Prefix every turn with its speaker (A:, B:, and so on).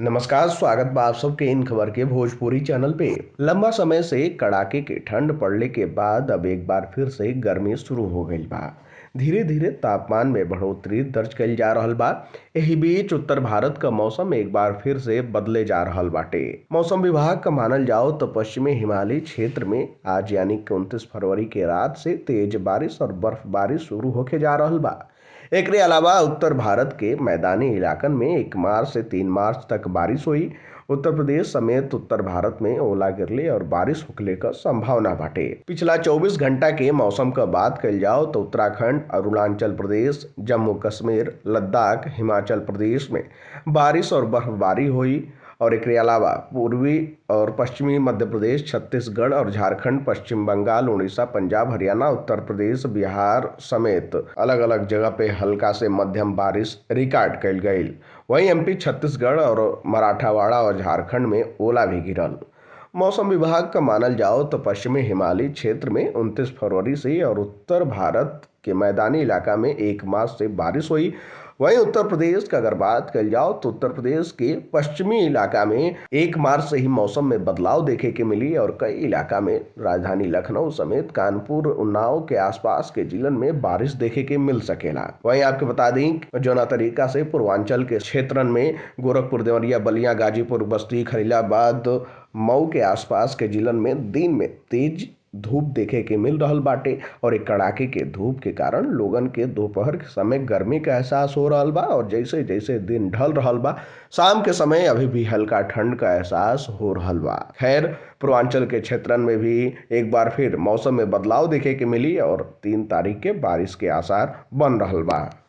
A: नमस्कार, स्वागत बा आप सबके इन खबर के भोजपुरी चैनल पे। लंबा समय से कड़ाके के ठंड पड़ले के बाद अब एक बार फिर से गर्मी शुरू हो गई बा। धीरे धीरे तापमान में बढ़ोतरी दर्ज कइल जा रहल बा। एही बीच उत्तर भारत का मौसम एक बार फिर से बदले जा रहल बाटे। मौसम विभाग का मानल जाओ तो पश्चिमी हिमालयी क्षेत्र में आज यानी कि 29 फरवरी के रात से तेज बारिश और बर्फबारी शुरू होके जा रहल बा। एकरे अलावा उत्तर भारत के मैदानी इलाकन में 1 मार्च से 3 मार्च तक बारिश हुई। उत्तर प्रदेश समेत उत्तर भारत में ओला गिरले और बारिश होखले क संभावना बाटे। पिछला 24 घंटा के मौसम का बात कइल जाओ तो उत्तराखंड, अरुणाचल प्रदेश, जम्मू कश्मीर, लद्दाख, हिमाचल प्रदेश में बारिश और बर्फबारी हुई। और एकरे अलावा पूर्वी और पश्चिमी मध्य प्रदेश, छत्तीसगढ़ और झारखंड, पश्चिम बंगाल, उड़ीसा, पंजाब, हरियाणा, उत्तर प्रदेश, बिहार समेत अलग अलग जगह पे हल्का से मध्यम बारिश रिकॉर्ड कइल गईल। वहीं एमपी, छत्तीसगढ़ और मराठवाड़ा और झारखंड में ओला भी गिरल। मौसम विभाग का मानल जाओ तो पश्चिमी हिमालयी क्षेत्र में 29 फरवरी से और उत्तर भारत के मैदानी इलाका में 1 मार्च से बारिश हुई। वहीं उत्तर प्रदेश का अगर बात कल जाओ तो उत्तर प्रदेश के पश्चिमी इलाका में 1 मार्च से ही मौसम में बदलाव देखे के मिली और कई इलाका में राजधानी लखनऊ समेत कानपुर, उन्नाव के आसपास के जिलन में बारिश देखे के मिल सकेला। वहीं आपको बता दें जौना तरीका से पूर्वांचल के क्षेत्रन में गोरखपुर, देवरिया, बलिया, गाजीपुर, बस्ती, खलीलाबाद, मऊ के आसपास के जिलन में दिन में तेज धूप देखे के मिल रहल बाटे और एक कड़ाके के धूप के कारण लोगन के दोपहर के समय गर्मी का एहसास हो रहल बा और जैसे जैसे दिन ढल रहल बा शाम के समय अभी भी हल्का ठंड का एहसास हो रहल बा। खैर, पूर्वांचल के क्षेत्रन में भी एक बार फिर मौसम में बदलाव देखे के मिली और 3 तारीख के बारिश के आसार बन रहल बा।